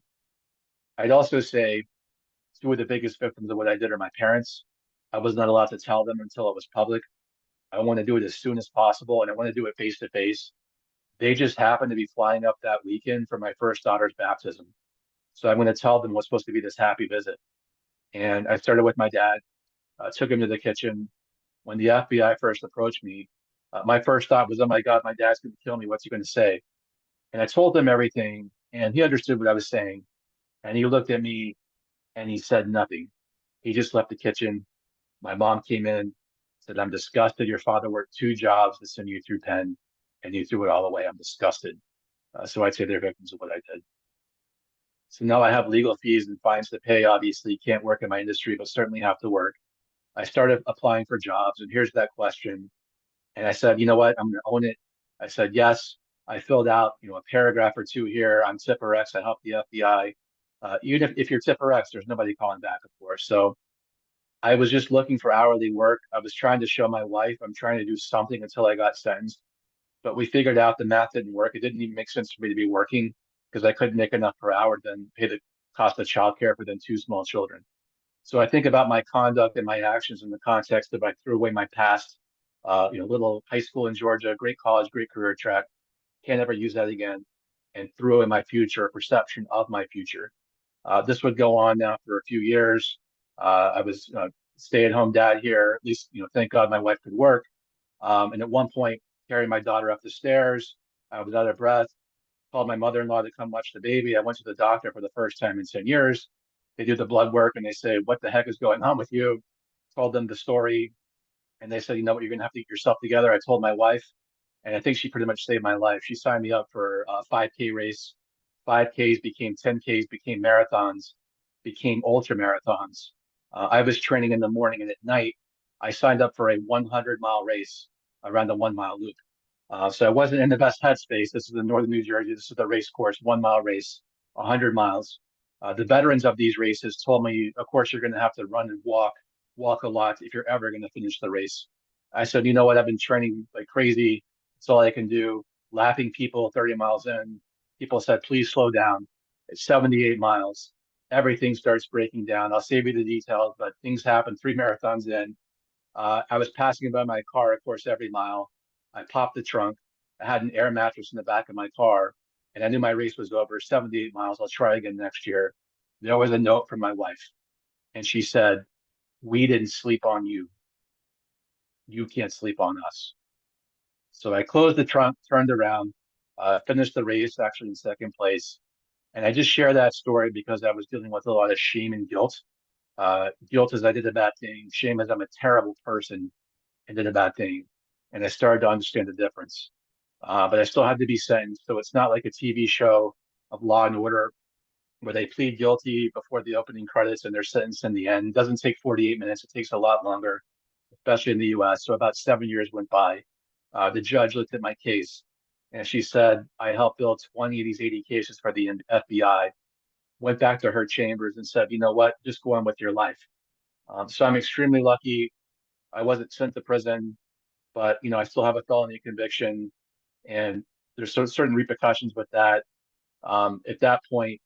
I'd also say two of the biggest victims of what I did are my parents. I was not allowed to tell them until it was public. I want to do it as soon as possible, and I want to do it face to face. They just happened to be flying up that weekend for my first daughter's baptism. So I'm going to tell them what's supposed to be this happy visit. And I started with my dad, took him to the kitchen. When the FBI first approached me, my first thought was, oh my God, my dad's going to kill me. What's he going to say? And I told him everything, and he understood what I was saying. And he looked at me and he said nothing. He just left the kitchen. My mom came in, said, I'm disgusted. Your father worked 2 jobs to send you through Penn, and you threw it all away. I'm disgusted. So I'd say they're victims of what I did. So now I have legal fees and fines to pay. Obviously, can't work in my industry, but certainly have to work. I started applying for jobs, and here's that question. And I said, you know what? I'm going to own it. I said, yes. I filled out, a paragraph or two here. I'm tipper X. I help the FBI. Even if you're tipper X, there's nobody calling back, of course. So I was just looking for hourly work. I was trying to show my wife I'm trying to do something until I got sentenced. But we figured out the math didn't work. It didn't even make sense for me to be working because I couldn't make enough per hour to then pay the cost of childcare for then 2 small children. So I think about my conduct and my actions in the context of I threw away my past, little high school in Georgia, great college, great career track, can't ever use that again, and threw away my future, perception of my future. This would go on now for a few years. I was stay-at-home dad here. At least, thank God my wife could work. And at one point, carrying my daughter up the stairs, I was out of breath. Called my mother-in-law to come watch the baby. I went to the doctor for the first time in 10 years. They do the blood work and they say, what the heck is going on with you? Told them the story. And they said, you know what, you're going to have to get yourself together. I told my wife, and I think she pretty much saved my life. She signed me up for a 5K race. 5Ks became 10Ks, became marathons, became ultra marathons. I was training in the morning, and at night, I signed up for a 100-mile race around the 1 mile loop. So I wasn't in the best headspace. This is in northern New Jersey. This is the race course, 1 mile race, 100 miles. The veterans of these races told me, of course, you're going to have to run and walk a lot if you're ever going to finish the race. I said, you know what? I've been training like crazy. That's all I can do. Lapping people 30 miles in. People said, please slow down. It's 78 miles. Everything starts breaking down. I'll save you the details, but things happen 3 marathons in. I was passing by my car, of course, every mile. I popped the trunk. I had an air mattress in the back of my car, and I knew my race was over. 78 miles. I'll try again next year. There was a note from my wife, and she said, we didn't sleep on you. You can't sleep on us. So I closed the trunk, turned around, finished the race actually in second place. And I just share that story because I was dealing with a lot of shame and guilt. Guilt as I did a bad thing, shame as I'm a terrible person and did a bad thing. And I started to understand the difference. But I still had to be sentenced. So it's not like a TV show of Law and Order where they plead guilty before the opening credits and they're sentenced in the end. It doesn't take 48 minutes. It takes a lot longer, especially in the US. So about 7 years went by. The judge looked at my case and she said, I helped build 20 of these 80 cases for the FBI. Went back to her chambers and said, you know what, just go on with your life. So I'm extremely lucky. I wasn't sent to prison, but I still have a felony conviction, and there's certain repercussions with that. At that point,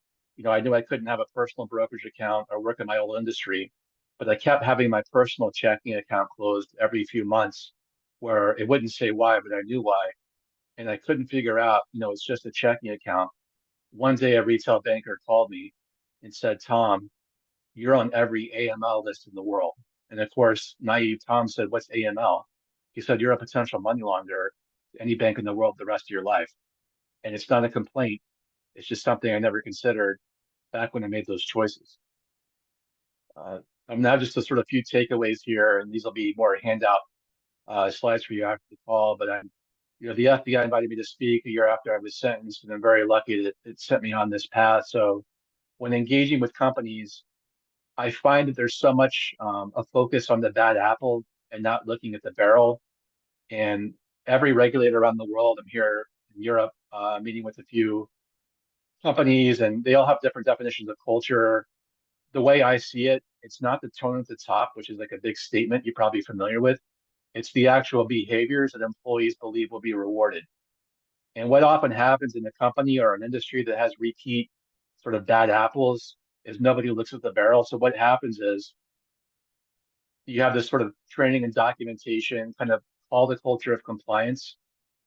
I knew I couldn't have a personal brokerage account or work in my old industry, but I kept having my personal checking account closed every few months, where it wouldn't say why, but I knew why, and I couldn't figure out. It's just a checking account. One day, a retail banker called me and said, Tom, you're on every AML list in the world. And of course, naive Tom said, what's AML? He said, you're a potential money launderer to any bank in the world the rest of your life. And it's not a complaint. It's just something I never considered back when I made those choices. I'm now just a sort of few takeaways here, and these will be more handout slides for you after the call. But the FBI invited me to speak a year after I was sentenced, and I'm very lucky that it sent me on this path. So when engaging with companies, I find that there's so much a focus on the bad apple and not looking at the barrel. And every regulator around the world, I'm here in Europe, meeting with a few companies, and they all have different definitions of culture. The way I see it, it's not the tone at the top, which is like a big statement you're probably familiar with. It's the actual behaviors that employees believe will be rewarded. And what often happens in a company or an industry that has repeat sort of bad apples is nobody looks at the barrel. So what happens is you have this sort of training and documentation, kind of all the culture of compliance,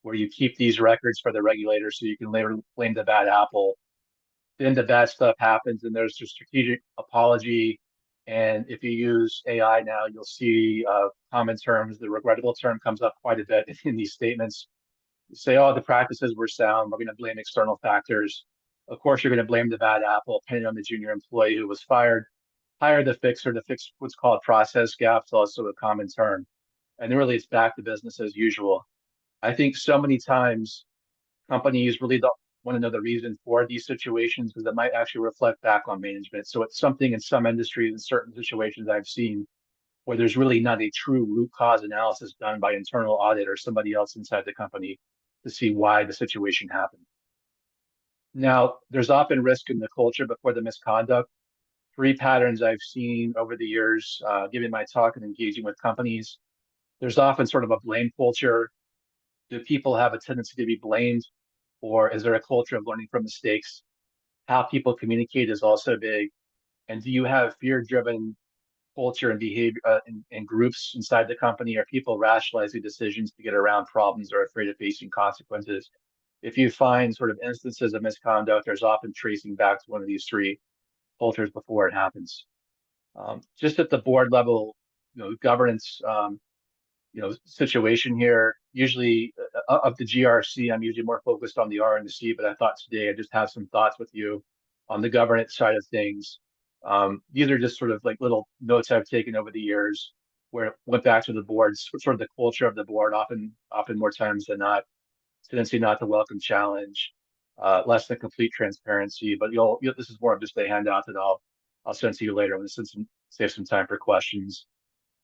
where you keep these records for the regulator so you can later blame the bad apple. Then the bad stuff happens and there's a strategic apology. And if you use AI now, you'll see common terms. The regrettable term comes up quite a bit in these statements. You say, oh, the practices were sound. We're going to blame external factors. Of course, you're going to blame the bad apple, pinning on the junior employee who was fired. Hire the fixer to fix what's called process gaps, also a common term. And then really it's back to business as usual. I think so many times companies really don't want to know the reason for these situations because it might actually reflect back on management. So it's something in some industries, in certain situations I've seen where there's really not a true root cause analysis done by internal audit or somebody else inside the company to see why the situation happened. Now, there's often risk in the culture before the misconduct. Three patterns I've seen over the years, giving my talk and engaging with companies. There's often sort of a blame culture. Do people have a tendency to be blamed? Or is there a culture of learning from mistakes? How people communicate is also big. And do you have fear-driven culture and behavior in groups inside the company? Are people rationalizing decisions to get around problems or afraid of facing consequences? If you find sort of instances of misconduct, there's often tracing back to one of these three cultures before it happens. Just at the board level, governance, situation here. Usually, of the GRC, I'm usually more focused on the R and the C, but I thought today I just have some thoughts with you on the governance side of things. These are just sort of like little notes I've taken over the years where it went back to the boards, sort of the culture of the board, often more times than not, tendency not to welcome challenge, less than complete transparency. But this is more of just a handout that I'll send to you later. I'm going to save some time for questions.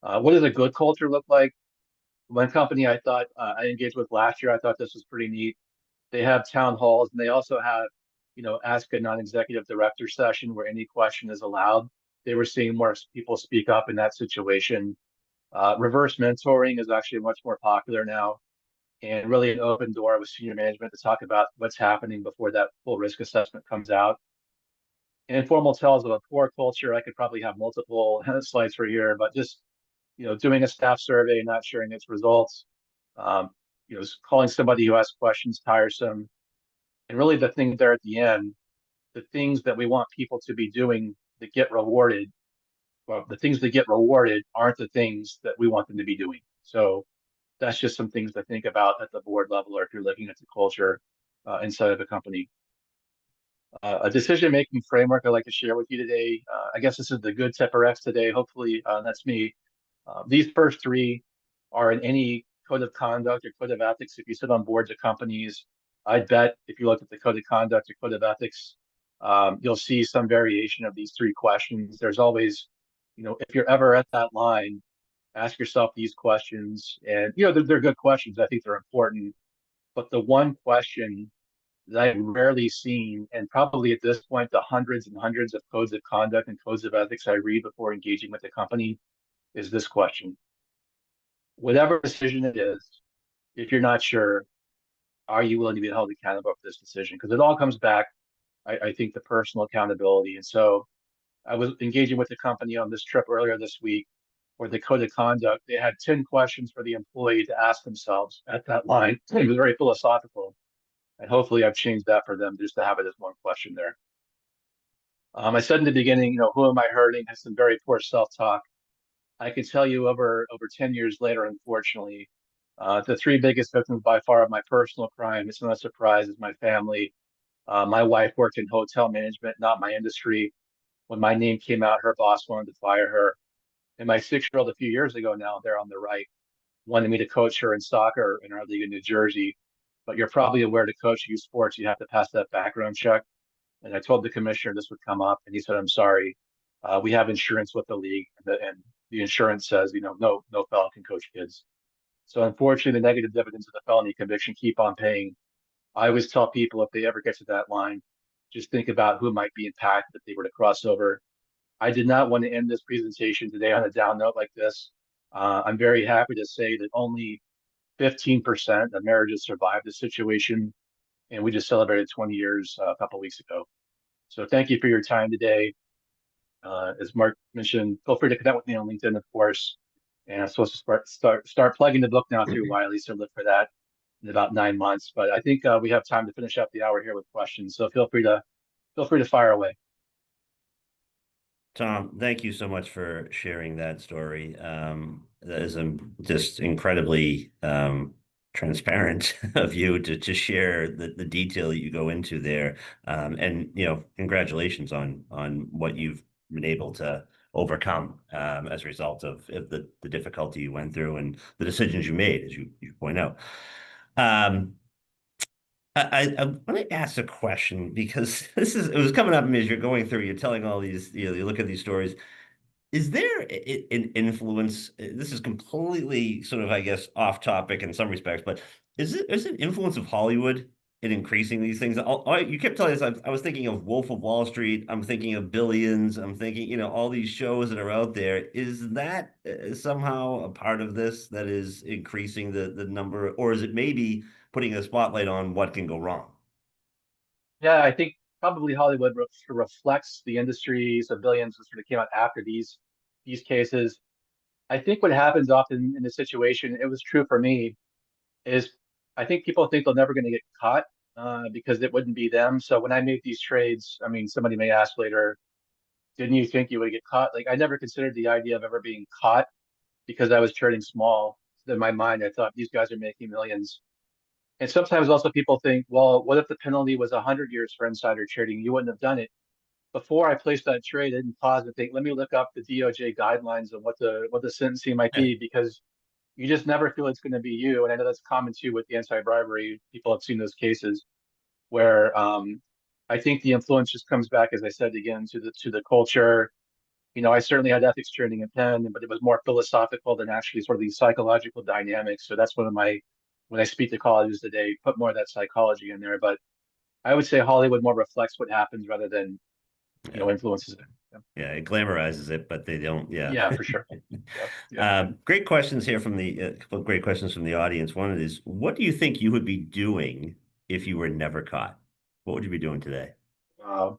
What does a good culture look like? One company I thought I engaged with last year, I thought this was pretty neat. They have town halls and they also have, ask a non-executive director session where any question is allowed. They were seeing more people speak up in that situation. Reverse mentoring is actually much more popular now, and really an open door with senior management to talk about what's happening before that full risk assessment comes out. And informal tells of a poor culture. I could probably have multiple slides for here, but just doing a staff survey and not sharing its results, calling somebody who asks questions tiresome, and really the thing there at the end, the things that we want people to be doing that get rewarded, well, the things that get rewarded aren't the things that we want them to be doing. So that's just some things to think about at the board level, or if you're looking at the culture inside of a company. A decision-making framework I'd like to share with you today. I guess this is the good tipper X today. Hopefully that's me. These first three are in any code of conduct or code of ethics. If you sit on boards of companies, I bet if you look at the code of conduct or code of ethics, you'll see some variation of these three questions. There's always, if you're ever at that line, ask yourself these questions. And, they're good questions. I think they're important. But the one question that I've rarely seen, and probably at this point, the hundreds and hundreds of codes of conduct and codes of ethics I read before engaging with the company, is this question. Whatever decision it is, if you're not sure, are you willing to be held accountable for this decision? Because it all comes back, I think, to personal accountability. And so I was engaging with the company on this trip earlier this week where the code of conduct, they had 10 questions for the employee to ask themselves at that line. It was very philosophical. And hopefully I've changed that for them just to have it as one question there. I said in the beginning, who am I hurting? Has some very poor self-talk. I can tell you over 10 years later, unfortunately, the three biggest victims by far of my personal crime, it's no surprise, is my family. My wife worked in hotel management, not my industry. When my name came out, her boss wanted to fire her. And my 6-year-old a few years ago now, there on the right, wanted me to coach her in soccer in our league in New Jersey. But you're probably aware to coach youth sports, you have to pass that background check. And I told the commissioner this would come up, and he said, "I'm sorry, we have insurance with the league, and the insurance says, no felon can coach kids." So unfortunately, the negative dividends of the felony conviction keep on paying. I always tell people if they ever get to that line, just think about who might be impacted if they were to cross over. I did not want to end this presentation today on a down note like this. I'm very happy to say that only 15% of marriages survive this situation, and we just celebrated 20 years a couple weeks ago. So thank you for your time today. As Mark mentioned, feel free to connect with me on LinkedIn, of course. And I'm supposed to start plugging the book now through Wiley, so look for that in about 9 months. But I think we have time to finish up the hour here with questions. So feel free to fire away. Tom, thank you so much for sharing that story. That is just incredibly transparent of you to share the detail that you go into there. And congratulations on what you've been able to overcome as a result of the difficulty you went through and the decisions you made, as you point out. I want to ask a question because it was coming up as you're going through, you're telling all these, you look at these stories. Is there an influence? This is completely sort of, I guess, off topic in some respects, but is it an influence of Hollywood in increasing these things? You kept telling us, I was thinking of Wolf of Wall Street. I'm thinking of Billions. I'm thinking, all these shows that are out there. Is that somehow a part of this that is increasing the number, or is it maybe putting a spotlight on what can go wrong? Yeah, I think probably Hollywood reflects the industry. So Billions sort of came out after these cases. I think what happens often in this situation, it was true for me, is I think people think they're never going to get caught because it wouldn't be them. So when I made these trades, I mean, somebody may ask later, didn't you think you would get caught? Like I never considered the idea of ever being caught because I was trading small. In my mind, I thought these guys are making millions. And sometimes also people think, well, what if the penalty was 100 years for insider trading? You wouldn't have done it. Before I placed that trade, I didn't pause and think, let me look up the DOJ guidelines of what the sentencing might be, because you just never feel it's going to be you. And I know that's common too with the anti-bribery. People have seen those cases where I think the influence just comes back, as I said again, to the culture. I certainly had ethics training in Penn, but it was more philosophical than actually sort of these psychological dynamics. So that's one of my, when I speak to colleges today, put more of that psychology in there. But I would say Hollywood more reflects what happens rather than, Yeah. influences it. Yeah. Yeah, it glamorizes it, but they don't. Yeah. Yeah, for sure. Yeah, yeah. Great questions here from a couple of great questions from the audience. One is, what do you think you would be doing if you were never caught? What would you be doing today? Uh,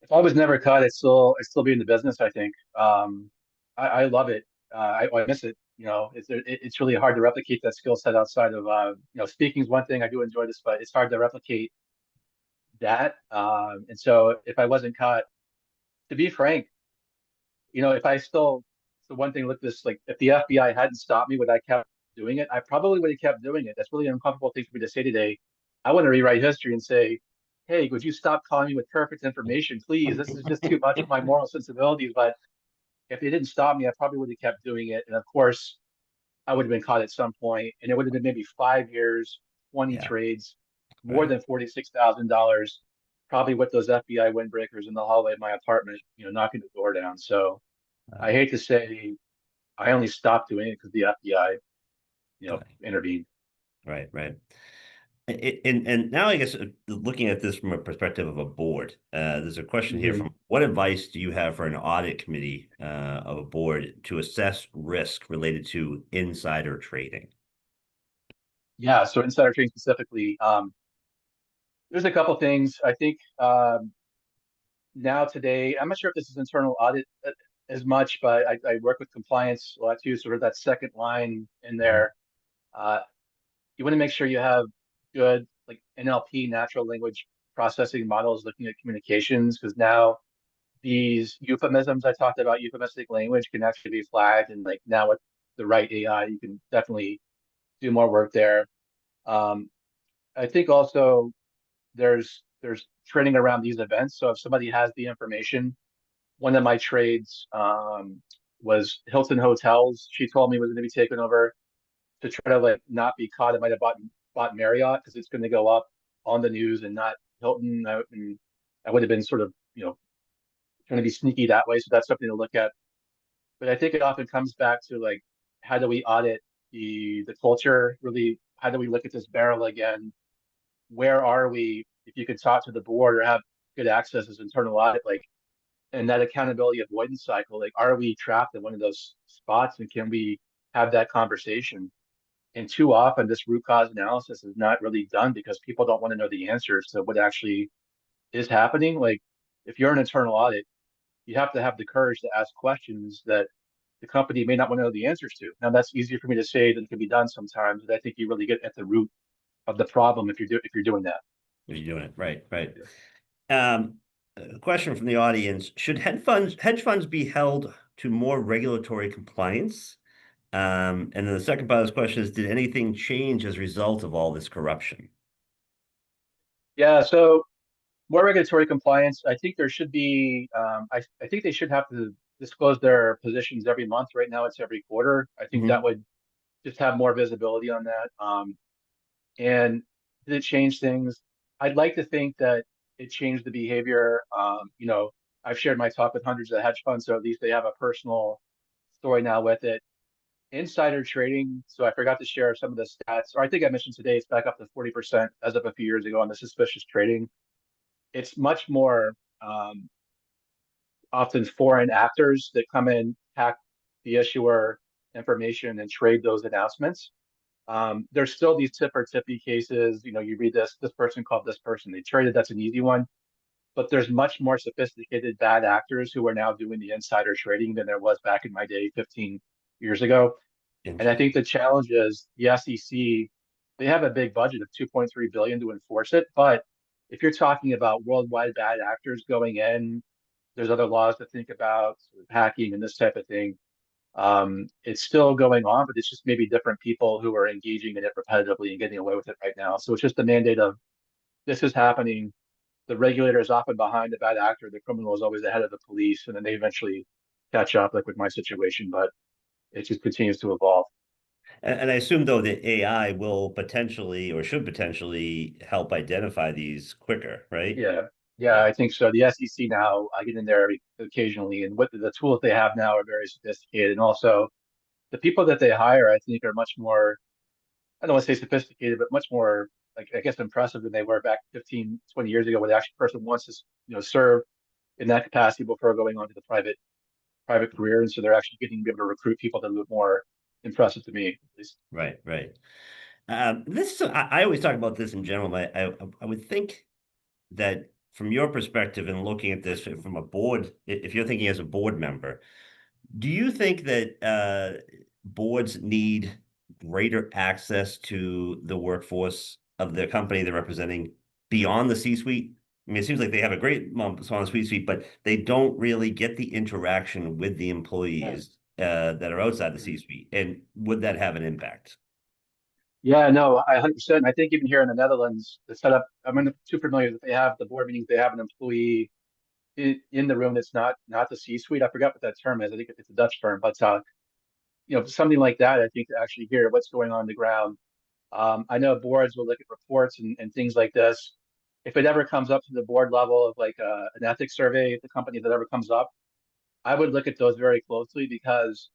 if I was never caught, I'd still be in the business, I think. I love it. I miss it. It's really hard to replicate that skill set outside of, speaking is one thing. I do enjoy this, but it's hard to replicate that. And so if I wasn't caught, to be frank, if I still, the one thing, look this, like if the FBI hadn't stopped me, would I kept doing it? I probably would have kept doing it. That's really an uncomfortable thing for me to say today. I want to rewrite history and say, hey, would you stop calling me with perfect information, please? This is just too much of my moral sensibilities. But if they didn't stop me, I probably would have kept doing it. And of course, I would have been caught at some point, and it would have been maybe 5 years, 20 Yeah, trades, more right. than $46,000, probably with those FBI windbreakers in the hallway of my apartment, knocking the door down. So I hate to say I only stopped doing it because the FBI, Right, intervened. right. And now I guess looking at this from a perspective of a board, there's a question here Mhm. from, what advice do you have for an audit committee of a board to assess risk related to insider trading? Yeah, so insider trading specifically, there's a couple things. I think now today, I'm not sure if this is internal audit as much, but I work with compliance a lot too, sort of that second line in Mhm. there. Uh, you want to make sure you have good like NLP, natural language processing models looking at communications, because now these euphemisms I talked about, euphemistic language can actually be flagged, and like now with the right AI, you can definitely do more work there. Um, I think also there's training around these events. So if somebody has the information, one of my trades was Hilton Hotels. She told me was going to be taken over to try to like not be caught. I might have bought Marriott because it's going to go up on the news and not Hilton. And I would have been sort of trying to be sneaky that way. So that's something to look at. But I think it often comes back to like how do we audit the culture? Really, how do we look at this barrel again? where are we? If you could talk to the board or have good access as internal audit, like, and that accountability avoidance cycle, like, are we trapped in one of those spots, and can we have that conversation? And too often, this root cause analysis is not really done because people don't want to know the answers to what actually is happening. Like, if you're an internal audit, you have to have the courage to ask questions that the company may not want to know the answers to. Now, that's easier for me to say than it can be done sometimes, but I think you really get at the root of the problem if you're doing that. If you're doing it right, right. A question from the audience: should hedge funds be held to more regulatory compliance? And then the second part of this question is: did anything change as a result of all this corruption? Yeah, so more regulatory compliance. I think there should be. I think they should have to disclose their positions every month. Right now, it's every quarter. I think that Mhm. would just have more visibility on that. And did it change things? I'd like to think that it changed the behavior. I've shared my talk with hundreds of hedge funds, so at least they have a personal story now with it. Insider trading. So I forgot to share some of the stats, or I think I mentioned today it's back up to 40% as of a few years ago on the suspicious trading. It's much more often foreign actors that come in, hack the issuer information, and trade those announcements. There's still these tip or tippy cases. You read this person called this person, they traded, that's an easy one. But there's much more sophisticated bad actors who are now doing the insider trading than there was back in my day 15 years ago. And I think the challenge is the SEC, they have a big budget of 2.3 billion to enforce it. But if you're talking about worldwide bad actors going in, there's other laws to think about, sort of hacking and this type of thing. It's still going on, but it's just maybe different people who are engaging in it repetitively and getting away with it right now. So it's just the mandate of this is happening. The regulator is often behind the bad actor. The criminal is always ahead of the police, and then they eventually catch up, like with my situation. But it just continues to evolve. And I assume though that AI will potentially or should potentially help identify these quicker, right? Yeah, yeah, Yeah. I think so. The SEC now, I get in there occasionally, and what the tools they have now are very sophisticated, and also the people that they hire, I think, are much more, I don't want to say sophisticated, but much more, like, I guess, impressive than they were back 15, 20 years ago, where the actual person wants to, serve in that capacity before going on to the private career. And so they're actually getting to be able to recruit people that are a little more impressive to me, at least. Right, right. I always talk about this in general. I would think that from your perspective and looking at this from a board, if you're thinking as a board member, do you think that boards need greater access to the workforce of the company they're representing beyond the C-suite? I mean, it seems like they have a great amount on the C-suite, but they don't really get the interaction with the employees that are outside the C-suite. And would that have an impact? Yeah, no, I 100%. I think even here in the Netherlands, the setup, I'm not too familiar that they have the board meetings, they have an employee in the room that's not the C-suite. I forgot what that term is. I think it's a Dutch term, but something like that. I think to actually hear what's going on the ground. I know boards will look at reports and things like this. If it ever comes up to the board level of like an ethics survey, the company that ever comes up, I would look at those very closely because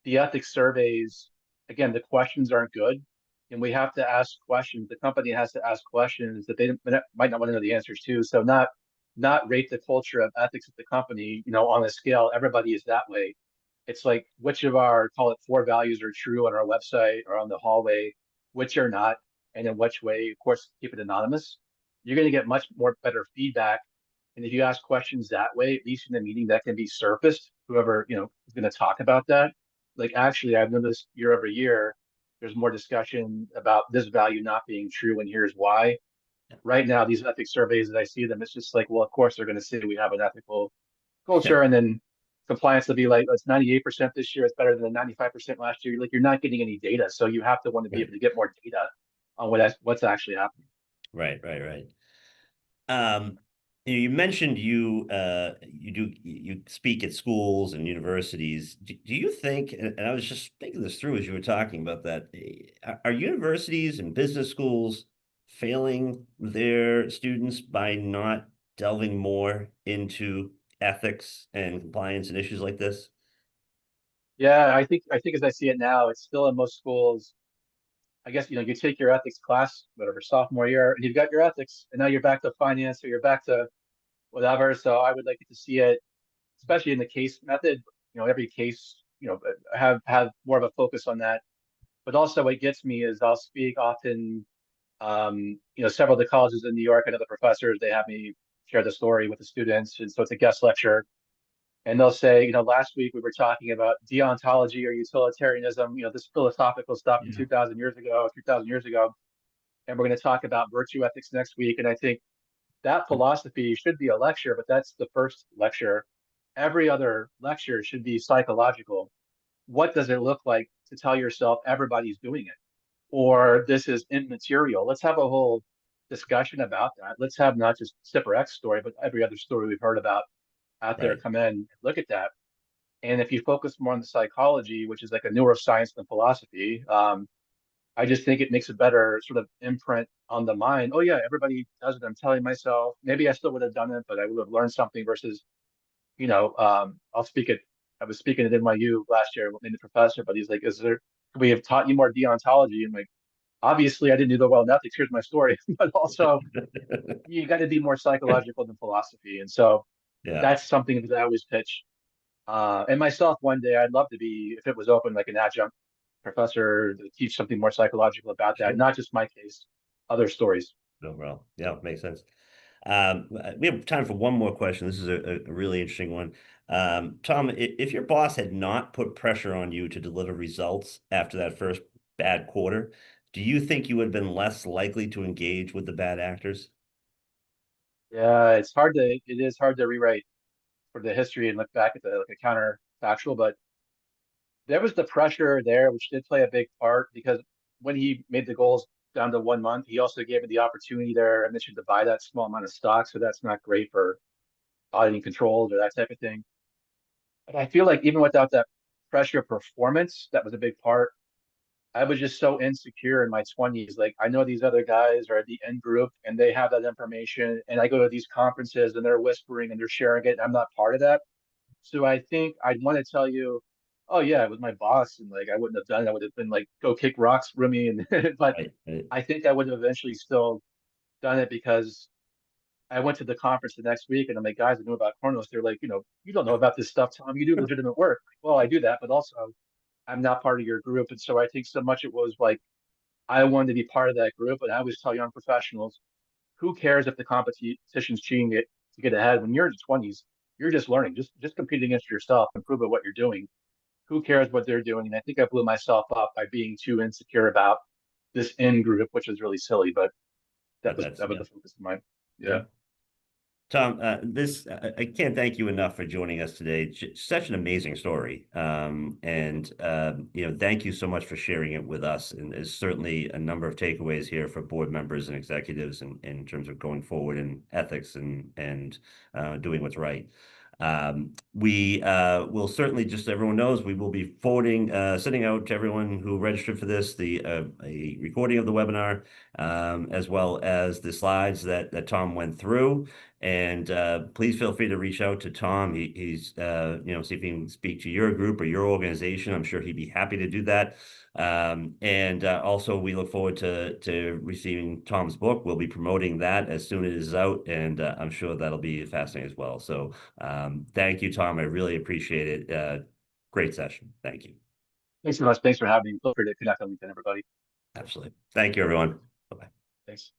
the ethics surveys, again, the questions aren't good. And we have to ask questions. The company has to ask questions that they might not want to know the answers to. So not rate the culture of ethics at the company, on a scale. Everybody is that way. It's like which of our, call it, four values are true on our website or on the hallway, which are not, and in which way, of course, keep it anonymous. You're going to get much more better feedback. And if you ask questions that way, at least in the meeting, that can be surfaced. Whoever, is going to talk about that. Like, actually, I've noticed year over year, there's more discussion about this value not being true, and here's why. Right now, these ethics surveys, as I see them, it's just like, well, of course, they're going to say we have an ethical Yeah, culture, and then compliance will be like, it's 98% this year, it's better than the 95% last year. Like, you're not getting any data, so you have to want to be right, able to get more data on what's actually happening. right, right, right. Um, you mentioned you speak at schools and universities. Do you think, and I was just thinking this through as you were talking about that, are universities and business schools failing their students by not delving more into ethics and compliance and issues like this? Yeah, I think as I see it now, it's still in most schools. I guess, you take your ethics class, whatever, sophomore year, and you've got your ethics, and now you're back to finance or you're back to whatever. So I would like to see it, especially in the case method, every case, have more of a focus on that. But also what gets me is I'll speak often, several of the colleges in New York and other professors, they have me share the story with the students. And so it's a guest lecture. And they'll say, last week we were talking about deontology or utilitarianism, this philosophical stuff from Yeah. 2000 years ago, 3000 years ago. And we're going to talk about virtue ethics next week. And I think that philosophy should be a lecture, but that's the first lecture. Every other lecture should be psychological. What does it look like to tell yourself everybody's doing it? Or this is immaterial? Let's have a whole discussion about that. Let's have not just Zipper X story, but every other story we've heard about out there Right. come in and look at that. And if you focus more on the psychology, which is like a neuroscience than philosophy, I just think it makes a better sort of imprint on the mind. Oh yeah, everybody does it. I'm telling myself, maybe I still would have done it, but I would have learned something versus, I'll speak it. I was speaking at NYU last year with the professor, but he's like, we have taught you more deontology? And like, obviously I didn't do the well in ethics. Here's my story, but also you got to be more psychological than philosophy. And so Yeah. that's something that I always pitch. And myself, one day I'd love to be, if it was open, like an adjunct professor to teach something more psychological about that, Sure. not just my case, other stories. No problem. Yeah, makes sense. We have time for one more question. This is a really interesting one. Tom, if your boss had not put pressure on you to deliver results after that first bad quarter, do you think you would have been less likely to engage with the bad actors? Yeah, it is hard to rewrite for the history and look back at the like a counterfactual, but there was the pressure there, which did play a big part because when he made the goals down to 1 month, he also gave me the opportunity there. I mentioned to buy that small amount of stock, so that's not great for auditing controls or that type of thing. But I feel like even without that pressure of performance, that was a big part. I was just so insecure in my 20s. Like, I know these other guys are at the end group and they have that information. And I go to these conferences and they're whispering and they're sharing it. And I'm not part of that. So I think I'd want to tell you, oh, yeah, it was my boss. And like, I wouldn't have done it. I would have been like, go kick rocks, Rumi. And, but Right. Right. I think I would have eventually still done it because I went to the conference the next week and I'm like, guys, I know about Chronos. They're like, you don't know about this stuff, Tom. You do legitimate work. Well, I do that, but also I'm not part of your group. And so I think so much it was like I wanted to be part of that group. And I always tell young professionals, who cares if the competition's cheating it to get ahead? When you're in your 20s, you're just learning, just compete against yourself, improve at what you're doing. Who cares what they're doing? And I think I blew myself up by being too insecure about this in group, which is really silly, but But that that's, was yeah. the focus of mine. Yeah. Yeah. Tom, I can't thank you enough for joining us today. Such an amazing story, and thank you so much for sharing it with us. And there's certainly a number of takeaways here for board members and executives, in terms of going forward in ethics and doing what's right. We will certainly, just so everyone knows, we will be forwarding, sending out to everyone who registered for this a recording of the webinar, as well as the slides that Tom went through. And please feel free to reach out to Tom. He's see if he can speak to your group or your organization. I'm sure he'd be happy to do that. And also, we look forward to receiving Tom's book. We'll be promoting that as soon as it is out, and I'm sure that'll be fascinating as well. So thank you, Tom. I really appreciate it. Great session. Thank you. Thanks so much. Thanks for having me. Feel free to connect on LinkedIn, everybody. Absolutely. Thank you, everyone. Bye-bye. Thanks.